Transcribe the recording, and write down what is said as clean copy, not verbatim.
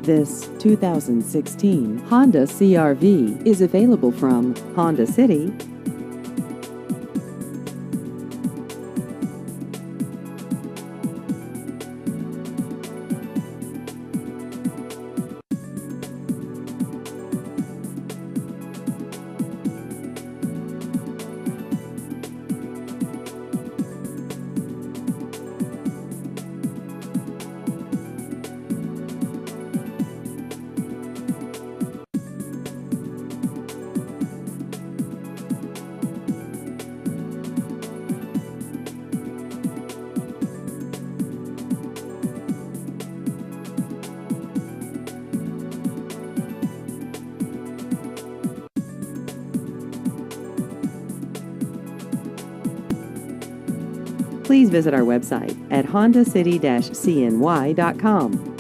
This 2016 Honda CR-V is available from Honda City. Please visit our website at hondacity-cny.com.